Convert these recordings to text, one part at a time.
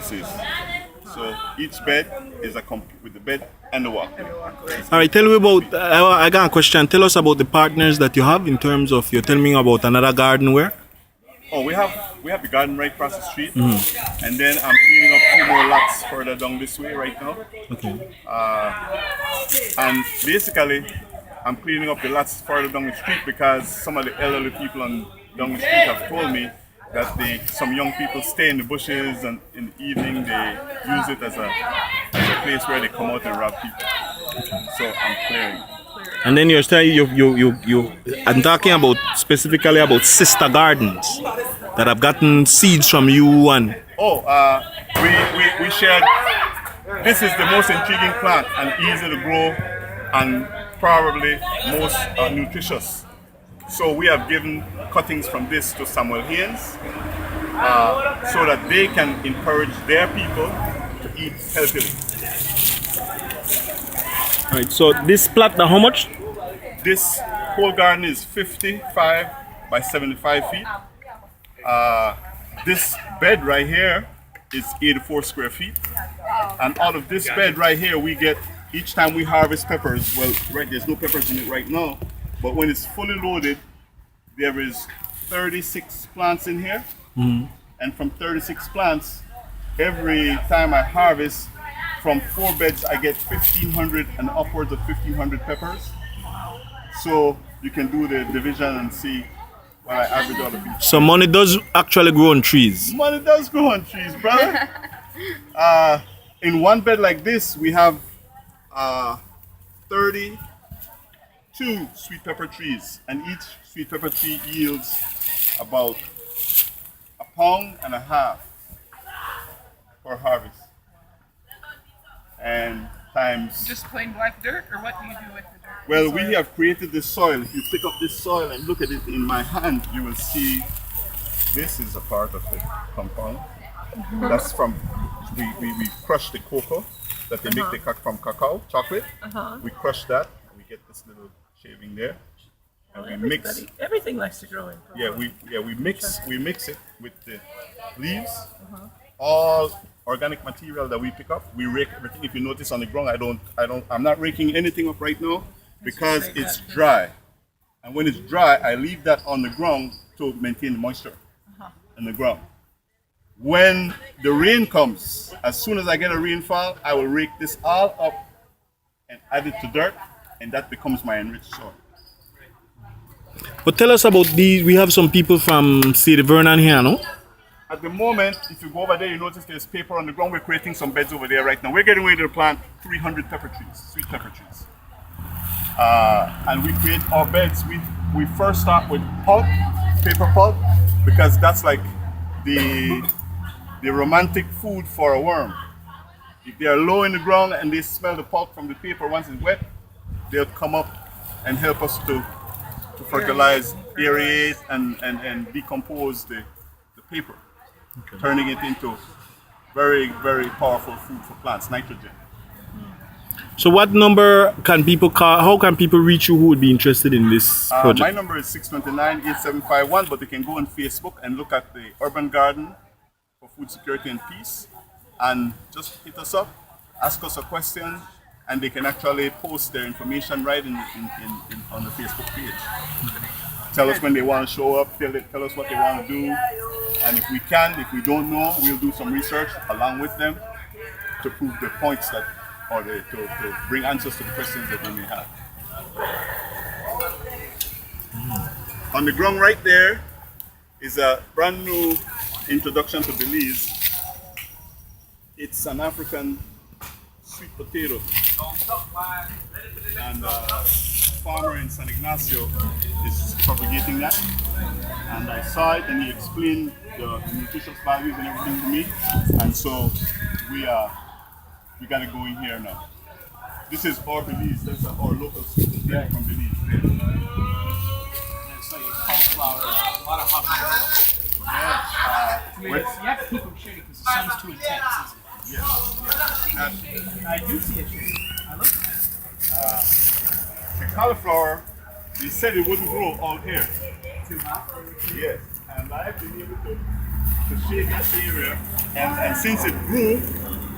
this is. So each bed is with the bed and the walkway. All right, tell me about. I got a question. Tell us about the partners that you have in terms of. You're telling me about another garden where. Oh, we have the garden right across the street, and then I'm cleaning up 2 more lots further down this way right now. Okay. And basically, I'm cleaning up the lots further down the street because some of the elderly people down the street have told me that some young people stay in the bushes, and in the evening they use it as a place where they come out and rob people. So I'm clearing. And then you're saying I'm talking about specifically about sister gardens that have gotten seeds from you and. Oh, we shared. This is the most intriguing plant and easy to grow and probably most nutritious. So we have given cuttings from this to Samuel Haynes so that they can encourage their people to eat healthily. All right. So this plot now how much? This whole garden is 55 by 75 feet. This bed right here is 84 square feet. And out of this bed right here, we get, each time we harvest peppers, well, right, there's no peppers in it right now, but when it's fully loaded, there is 36 plants in here. And from 36 plants, every time I harvest, from 4 beds, I get 1,500 and upwards of 1,500 peppers. So you can do the division and see what I average out of each. So money does actually grow on trees. Money does grow on trees, brother. In one bed like this, we have 32 sweet pepper trees, and each sweet pepper tree yields about 1.5 pounds per harvest. And times. Just plain black dirt, or what do you do with the dirt? Well, we have created this soil. If you pick up this soil and look at it in my hand, you will see this is a part of the compound. That's from, we crush the cocoa that they make from cacao, chocolate. We crush that, and we get this little shaving there. And we mix. Everything likes to grow in. We mix it with the leaves. All organic material that we pick up, we rake everything. If you notice on the ground, I'm not raking anything up right now because it's dry. And when it's dry, I leave that on the ground to maintain the moisture in the ground. When the rain comes, as soon as I get a rainfall, I will rake this all up and add it to dirt, and that becomes my enriched soil. But tell us about these. We have some people from City Vernon here, no? At the moment, if you go over there, you notice there's paper on the ground. We're creating some beds over there right now. We're getting ready to plant 300 pepper trees, sweet pepper trees. And we create our beds. We first start with pulp, paper pulp, because that's like the romantic food for a worm. If they are low in the ground and they smell the pulp from the paper once it's wet, they'll come up and help us to fertilize, aerate, and decompose the paper, turning it into very, very powerful food for plants, nitrogen. So what number can people call? How can people reach you who would be interested in this project? My number is 629-8751, but they can go on Facebook and look at the Urban Garden for Food Security and Peace, and just hit us up, ask us a question, and they can actually post their information right on the Facebook page. Tell us when they want to show up, tell us what they want to do, and if we don't know, we'll do some research along with them to prove the points that, or to bring answers to the questions that they may have. On the ground right there is a brand new introduction to Belize. It's an African sweet potato, and farmer in San Ignacio is propagating that, and I saw it and he explained the nutritious values and everything to me, and so we got it going here now. This is our Belize, that's our local sweet potato from Belize. So your cauliflower, a lot of hot Yeah, you have to keep them shady because the sun's too intense, isn't it? I do see it shady. I look at it. The cauliflower, they said it wouldn't grow out here. Too hot? Yes, and I've been able to to shade that area. And since it grew,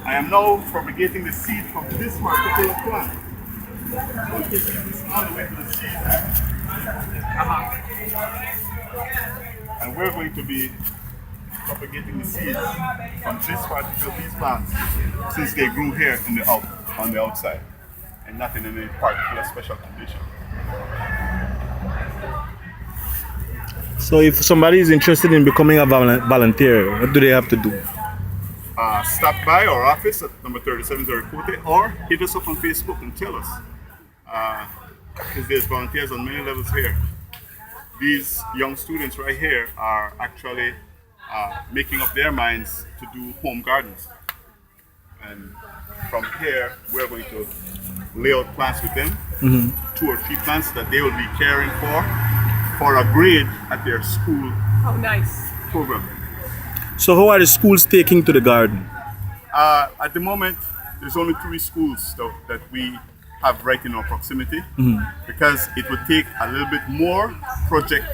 I am now propagating the seed from this particular plant. So I'm taking this all the way to the seed. And we're going to be propagating the seeds from these plants, since they grew here on the outside, and not in any particular special condition. So if somebody is interested in becoming a volunteer, what do they have to do? Stop by our office at number 37 Zaricote, or hit us up on Facebook and tell us. Because there's volunteers on many levels here. These young students right here are actually making up their minds to do home gardens. And from here, we're going to lay out plants with them, 2 or 3 plants that they will be caring for a grade at their school Oh, nice. program. So how are the schools taking to the garden? At the moment, there's only 3 schools that we have right in our proximity, because it would take a little bit more project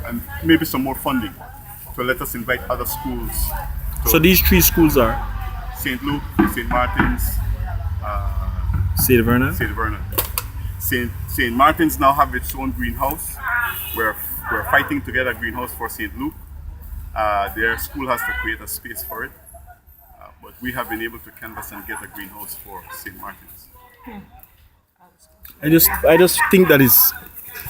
and maybe some more funding to let us invite other schools. So these 3 schools are St. Luke, St. Martin's, St. Vernon? St. Vernon. St. Martin's now have its own greenhouse. We're fighting to get a greenhouse for St. Luke. Their school has to create a space for it. But we have been able to canvass and get a greenhouse for St. Martin's. I just think that is,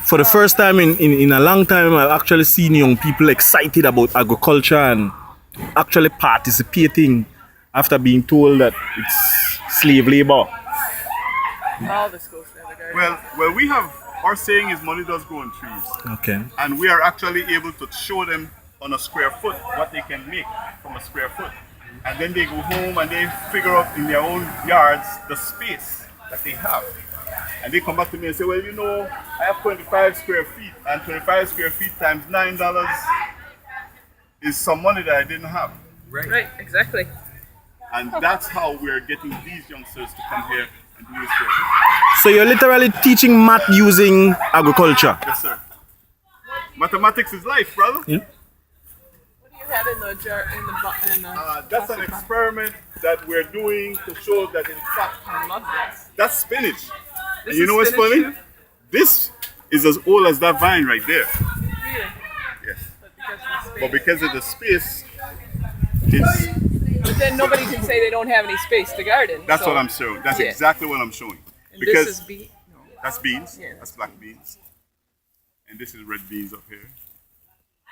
for the first time in a long time, I've actually seen young people excited about agriculture and actually participating after being told that it's slave labor. All the schools have a garden. Well, we have, our saying is money does grow on trees. Okay. And we are actually able to show them on a square foot what they can make from a square foot. And then they go home and they figure out in their own yards the space that they have. And they come back to me and say, well, you know, I have 25 square feet, and 25 square feet times $9 is some money that I didn't have. Right, exactly. And that's how we're getting these youngsters to come here and do this work. So you're literally teaching math using agriculture? Yes, sir. Mathematics is life, brother. Yeah. What do you have in the jar, in the That's an experiment that we're doing to show that, in fact, I love this. that's spinach. And This you is know what's spinach funny? too? This is as old as that vine right there. Really? Yes. But because of the But space. because of the space, it's, But then nobody can say they don't have any space to garden. that's so- what I'm showing. That's Yeah. exactly what I'm showing. And Because this is beet. No. that's beans. Yeah. That's black beans. And this is red beans up here.